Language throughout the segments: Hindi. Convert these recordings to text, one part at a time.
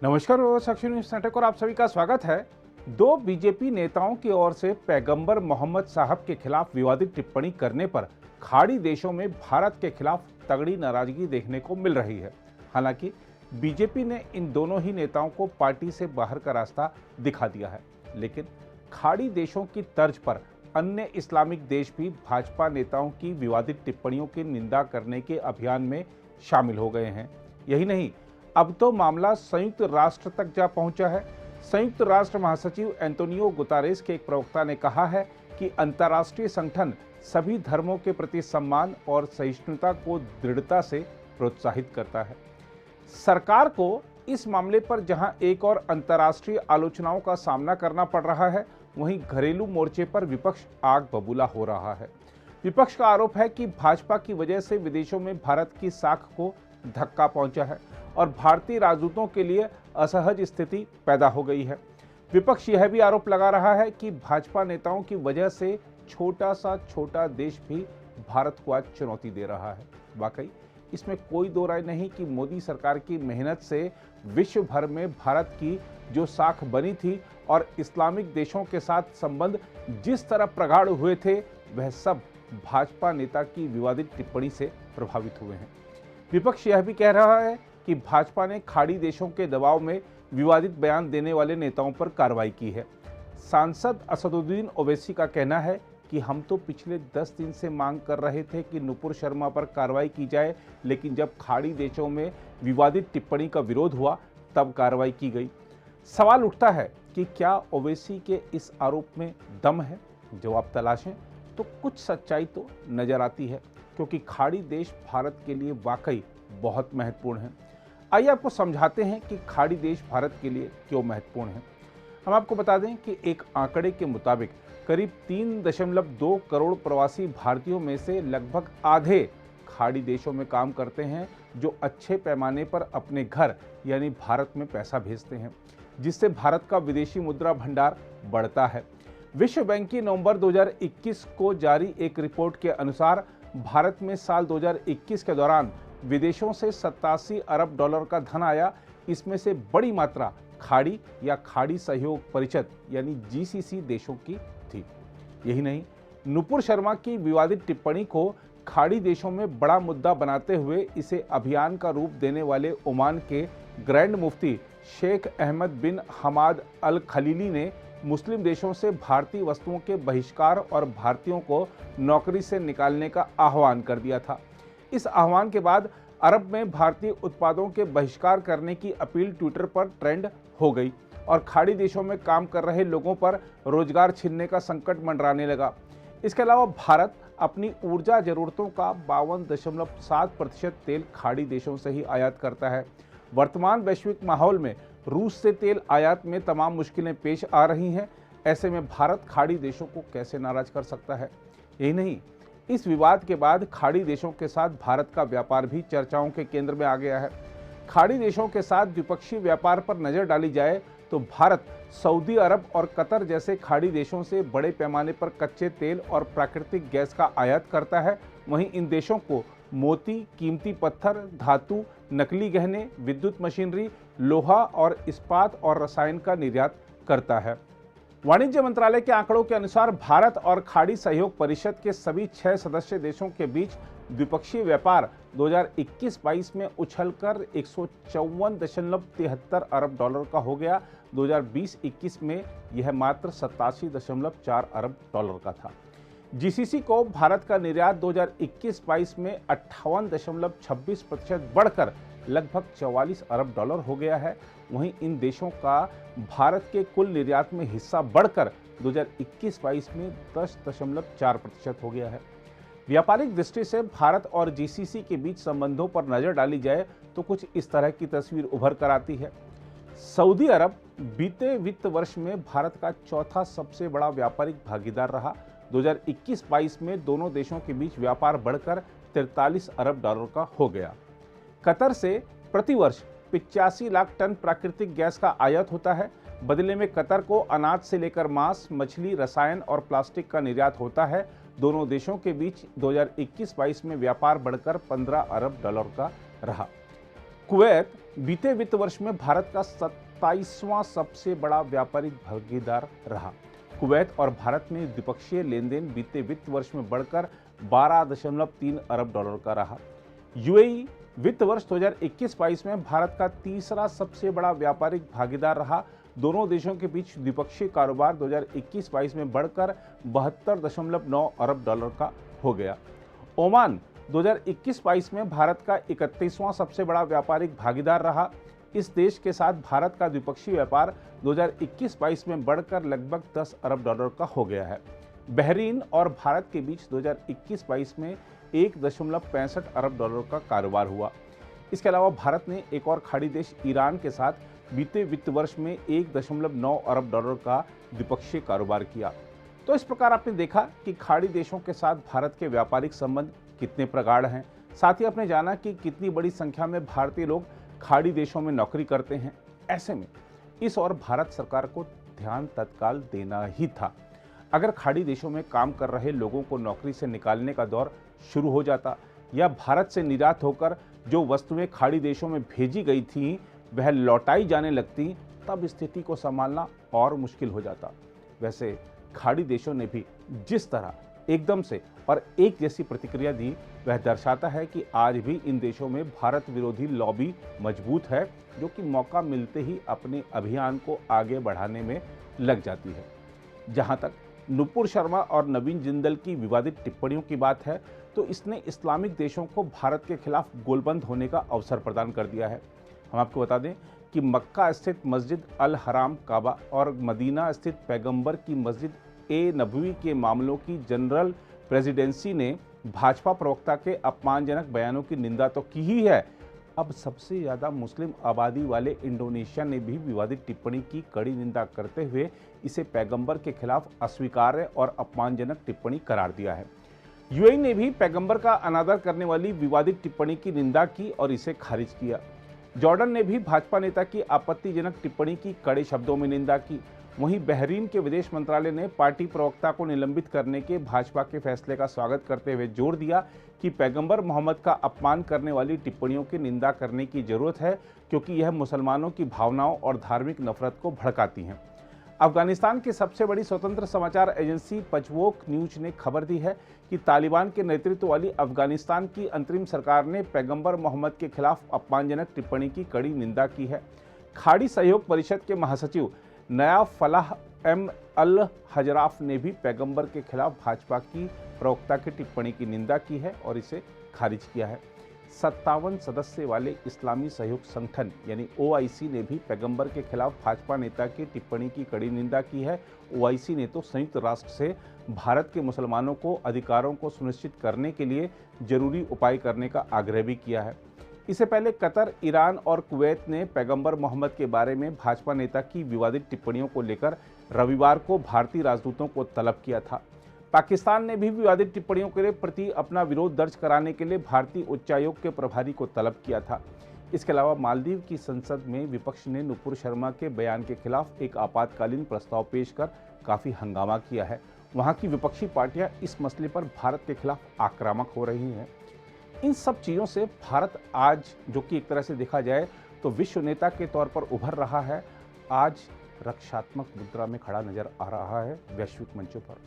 नमस्कार साक्षी न्यूज नाटक और आप सभी का स्वागत है। दो बीजेपी नेताओं की ओर से पैगंबर मोहम्मद साहब के खिलाफ विवादित टिप्पणी करने पर खाड़ी देशों में भारत के खिलाफ तगड़ी नाराजगी देखने को मिल रही है। हालांकि बीजेपी ने इन दोनों ही नेताओं को पार्टी से बाहर का रास्ता दिखा दिया है, लेकिन खाड़ी देशों की तर्ज पर अन्य इस्लामिक देश भी भाजपा नेताओं की विवादित टिप्पणियों की निंदा करने के अभियान में शामिल हो गए हैं। यही नहीं, अब तो मामला संयुक्त राष्ट्र तक जा पहुंचा है। संयुक्त राष्ट्र महासचिव एंटोनियो गुतारेस के एक प्रवक्ता ने कहा है कि अंतर्राष्ट्रीय संगठन सभी धर्मों के प्रति सम्मान और सहिष्णुता को दृढ़ता से प्रोत्साहित करता है। सरकार को इस मामले पर जहां एक और अंतर्राष्ट्रीय आलोचनाओं का सामना करना पड़ रहा है, वहीं घरेलू मोर्चे पर विपक्ष आग बबूला हो रहा है। विपक्ष का आरोप है कि भाजपा की वजह से विदेशों में भारत की साख को धक्का पहुंचा है और भारतीय राजदूतों के लिए असहज स्थिति पैदा हो गई है। विपक्ष यह भी आरोप लगा रहा है कि भाजपा नेताओं की वजह से छोटा देश भी भारत को आज चुनौती दे रहा है। वाकई इसमें कोई दो राय नहीं कि मोदी सरकार की मेहनत से विश्व भर में भारत की जो साख बनी थी और इस्लामिक देशों के साथ संबंध जिस तरह प्रगाढ़ हुए थे, वह सब भाजपा नेता की विवादित टिप्पणी से प्रभावित हुए हैं। विपक्ष यह भी कह रहा है कि भाजपा ने खाड़ी देशों के दबाव में विवादित बयान देने वाले नेताओं पर कार्रवाई की है। सांसद असदुद्दीन ओवैसी का कहना है कि हम तो पिछले 10 दिन से मांग कर रहे थे कि नुपुर शर्मा पर कार्रवाई की जाए, लेकिन जब खाड़ी देशों में विवादित टिप्पणी का विरोध हुआ तब कार्रवाई की गई। सवाल उठता है कि क्या ओवैसी के इस आरोप में दम है? जवाब तलाशें तो कुछ सच्चाई तो नजर आती है, क्योंकि खाड़ी देश भारत के लिए वाकई बहुत महत्वपूर्ण है। आइए आपको समझाते हैं कि खाड़ी देश भारत के लिए क्यों महत्वपूर्ण है। हम आपको बता दें कि एक आंकड़े के मुताबिक करीब 3.2 करोड़ प्रवासी भारतीयों में से लगभग आधे खाड़ी देशों में काम करते हैं, जो अच्छे पैमाने पर अपने घर यानी भारत में पैसा भेजते हैं, जिससे भारत का विदेशी मुद्रा भंडार बढ़ता है। विश्व बैंक की नवंबर 2021 को जारी एक रिपोर्ट के अनुसार भारत में साल 2021 के दौरान विदेशों से 87 अरब डॉलर का धन आया। इसमें से बड़ी मात्रा खाड़ी या खाड़ी सहयोग परिषद यानी जीसीसी देशों की थी। यही नहीं, नुपुर शर्मा की विवादित टिप्पणी को खाड़ी देशों में बड़ा मुद्दा बनाते हुए इसे अभियान का रूप देने वाले ओमान के ग्रैंड मुफ्ती शेख अहमद बिन हमाद अल खलीली ने मुस्लिम देशों से भारतीय वस्तुओं के बहिष्कार और भारतीयों को नौकरी से निकालने का आह्वान कर दिया था। इस आह्वान के बाद अरब में भारतीय उत्पादों के बहिष्कार करने की अपील ट्विटर पर ट्रेंड हो गई और खाड़ी देशों में काम कर रहे लोगों पर रोजगार छीनने का संकट मंडराने लगा। इसके अलावा भारत अपनी ऊर्जा जरूरतों का 52.7% तेल खाड़ी देशों से ही आयात करता है। वर्तमान वैश्विक माहौल में रूस से तेल आयात में तमाम मुश्किलें पेश आ रही हैं। ऐसे में भारत खाड़ी देशों को कैसे नाराज कर सकता है? यही नहीं, इस विवाद के बाद खाड़ी देशों के साथ भारत का व्यापार भी चर्चाओं के केंद्र में आ गया है। खाड़ी देशों के साथ द्विपक्षीय व्यापार पर नजर डाली जाए तो भारत सऊदी अरब और कतर जैसे खाड़ी देशों से बड़े पैमाने पर कच्चे तेल और प्राकृतिक गैस का आयात करता है। वहीं इन देशों को मोती, कीमती पत्थर, धातु, नकली गहने, विद्युत मशीनरी, लोहा और इस्पात और रसायन का निर्यात करता है। वाणिज्य मंत्रालय के आंकड़ों के अनुसार भारत और खाड़ी सहयोग परिषद के सभी 6 सदस्य देशों के बीच द्विपक्षीय व्यापार 2021-22 में उछलकर 154.73 अरब डॉलर का हो गया। 2020-21 में यह मात्र 87.4 अरब डॉलर का था। जीसीसी को भारत का निर्यात 2021-22 में 58.26% बढ़कर लगभग 44 अरब डॉलर हो गया है। वहीं इन देशों का भारत के कुल निर्यात में हिस्सा बढ़कर 2021-22 में 10.4% हो गया है। व्यापारिक दृष्टि से भारत और जीसीसी के बीच संबंधों पर नजर डाली जाए तो कुछ इस तरह की तस्वीर उभर कर आती है। सऊदी अरब बीते वित्त वर्ष में भारत का चौथा सबसे बड़ा व्यापारिक भागीदार रहा। 2021-22 में दोनों देशों के बीच व्यापार बढ़कर 43 अरब डॉलर का हो गया। कतर से प्रतिवर्ष 85 लाख टन प्राकृतिक गैस का आयात होता है। बदले में कतर को अनाज से लेकर मांस, मछली, रसायन और प्लास्टिक का निर्यात होता है। दोनों देशों के बीच 2021-22 में व्यापार बढ़कर 15 अरब डॉलर का रहा। कुवैत बीते वित्त वर्ष में भारत का 27वां सबसे बड़ा व्यापारिक भागीदार रहा। कुवैत और भारत में द्विपक्षीय लेन देन बीते वित्त वर्ष में बढ़कर 12.3 अरब डॉलर का रहा। यूएई वित्त वर्ष 2021-22 में भारत का तीसरा सबसे बड़ा व्यापारिक भागीदार रहा। दोनों देशों के बीच द्विपक्षीय कारोबार 2021-22 में बढ़कर 72.9 अरब डॉलर का हो गया। ओमान 2021-22 में भारत का 31वां सबसे बड़ा व्यापारिक भागीदार रहा। इस देश के साथ भारत का द्विपक्षीय व्यापार 2021-22 में बढ़कर लगभग 10 अरब डॉलर का हो गया है। बहरीन और भारत के बीच 2021-22 में 1.65 अरब डॉलर का कारोबार हुआ। इसके अलावा भारत ने एक और खाड़ी देश ईरान के साथ बीते वित्त वर्ष में 1.9 अरब डॉलर का द्विपक्षीय कारोबार किया। तो इस प्रकार आपने देखा कि खाड़ी देशों के साथ भारत के व्यापारिक संबंध कितने प्रगाढ़ हैं। साथ ही आपने जाना कि कितनी बड़ी संख्या में भारतीय लोग खाड़ी देशों में नौकरी करते हैं। ऐसे में इस और भारत सरकार को ध्यान तत्काल देना ही था। अगर खाड़ी देशों में काम कर रहे लोगों को नौकरी से निकालने का दौर शुरू हो जाता या भारत से निर्यात होकर जो वस्तुएं खाड़ी देशों में भेजी गई थीं वह लौटाई जाने लगती, तब स्थिति को संभालना और मुश्किल हो जाता। वैसे खाड़ी देशों ने भी जिस तरह एकदम से और एक जैसी प्रतिक्रिया दी, वह दर्शाता है कि आज भी इन देशों में भारत विरोधी लॉबी मजबूत है, जो कि मौका मिलते ही अपने अभियान को आगे बढ़ाने में लग जाती है। जहां तक नुपुर शर्मा और नवीन जिंदल की विवादित टिप्पणियों की बात है, तो इसने इस्लामिक देशों को भारत के खिलाफ गोलबंद होने का अवसर प्रदान कर दिया है। हम आपको बता दें कि मक्का स्थित मस्जिद अल हराम काबा और मदीना स्थित पैगंबर की मस्जिद ए नबवी के मामलों की जनरल प्रेसिडेंसी ने भाजपा प्रवक्ता के अपमानजनक बयानों की निंदा तो की ही है, अब सबसे ज़्यादा मुस्लिम आबादी वाले इंडोनेशिया ने भी विवादित टिप्पणी की कड़ी निंदा करते हुए इसे पैगंबर के खिलाफ अस्वीकार्य और अपमानजनक टिप्पणी करार दिया है। यूएई ने भी पैगंबर का अनादर करने वाली विवादित टिप्पणी की निंदा की और इसे खारिज किया। जॉर्डन ने भी भाजपा नेता की आपत्तिजनक टिप्पणी की कड़े शब्दों में निंदा की। वहीं बहरीन के विदेश मंत्रालय ने पार्टी प्रवक्ता को निलंबित करने के भाजपा के फैसले का स्वागत करते हुए जोर दिया कि पैगंबर मोहम्मद का अपमान करने वाली टिप्पणियों की निंदा करने की जरूरत है, क्योंकि यह मुसलमानों की भावनाओं और धार्मिक नफरत को भड़काती हैं। अफगानिस्तान की सबसे बड़ी स्वतंत्र समाचार एजेंसी पचवोक न्यूज ने खबर दी है कि तालिबान के नेतृत्व वाली अफगानिस्तान की अंतरिम सरकार ने पैगंबर मोहम्मद के खिलाफ अपमानजनक टिप्पणी की कड़ी निंदा की है। खाड़ी सहयोग परिषद के महासचिव नया फलाह एम अल हजराफ ने भी पैगंबर के खिलाफ भाजपा की प्रवक्ता की टिप्पणी की निंदा की है और इसे खारिज किया है। 57 सदस्य वाले इस्लामी सहयोग संगठन यानी ओआईसी ने भी पैगंबर के खिलाफ भाजपा नेता की टिप्पणी की कड़ी निंदा की है। ओआईसी ने तो संयुक्त राष्ट्र से भारत के मुसलमानों को अधिकारों को सुनिश्चित करने के लिए जरूरी उपाय करने का आग्रह भी किया है। इससे पहले कतर, ईरान और कुवैत ने पैगंबर मोहम्मद के बारे में भाजपा नेता की विवादित टिप्पणियों को लेकर रविवार को भारतीय राजदूतों को तलब किया था। पाकिस्तान ने भी विवादित टिप्पणियों के प्रति अपना विरोध दर्ज कराने के लिए भारतीय उच्चायोग के प्रभारी को तलब किया था। इसके अलावा मालदीव की संसद में विपक्ष ने नुपुर शर्मा के बयान के खिलाफ एक आपातकालीन प्रस्ताव पेश कर काफ़ी हंगामा किया है। वहाँ की विपक्षी पार्टियां इस मसले पर भारत के खिलाफ आक्रामक हो रही हैं। इन सब चीज़ों से भारत आज, जो कि एक तरह से देखा जाए तो विश्व नेता के तौर पर उभर रहा है, आज रक्षात्मक मुद्रा में खड़ा नजर आ रहा है वैश्विक मंचों पर।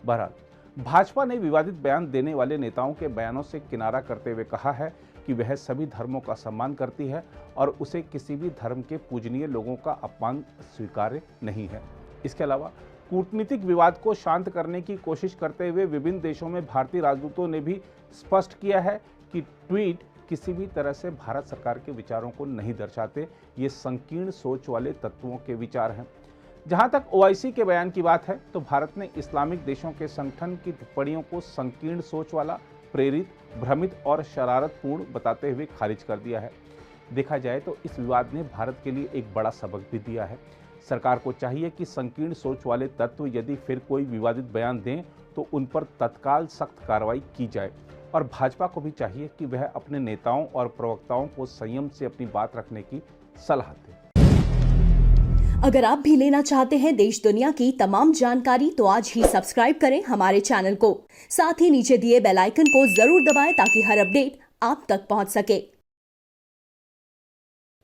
बहरहाल भाजपा ने विवादित बयान देने वाले नेताओं के बयानों से किनारा करते हुए कहा है कि वह सभी धर्मों का सम्मान करती है और उसे किसी भी धर्म के पूजनीय लोगों का अपमान स्वीकार्य नहीं है। इसके अलावा कूटनीतिक विवाद को शांत करने की कोशिश करते हुए विभिन्न देशों में भारतीय राजदूतों ने भी स्पष्ट किया है कि ट्वीट किसी भी तरह से भारत सरकार के विचारों को नहीं दर्शाते, ये संकीर्ण सोच वाले तत्वों के विचार हैं। जहां तक ओआईसी के बयान की बात है, तो भारत ने इस्लामिक देशों के संगठन की टिप्पणियों को संकीर्ण सोच वाला, प्रेरित, भ्रमित और शरारतपूर्ण बताते हुए खारिज कर दिया है। देखा जाए तो इस विवाद ने भारत के लिए एक बड़ा सबक भी दिया है। सरकार को चाहिए कि संकीर्ण सोच वाले तत्व यदि फिर कोई विवादित बयान दें तो उन पर तत्काल सख्त कार्रवाई की जाए और भाजपा को भी चाहिए कि वह अपने नेताओं और प्रवक्ताओं को संयम से अपनी बात रखने की सलाह दे। अगर आप भी लेना चाहते हैं देश दुनिया की तमाम जानकारी तो आज ही सब्सक्राइब करें हमारे चैनल को। साथ ही नीचे दिए बेल आइकन को जरूर दबाएं ताकि हर अपडेट आप तक पहुंच सके।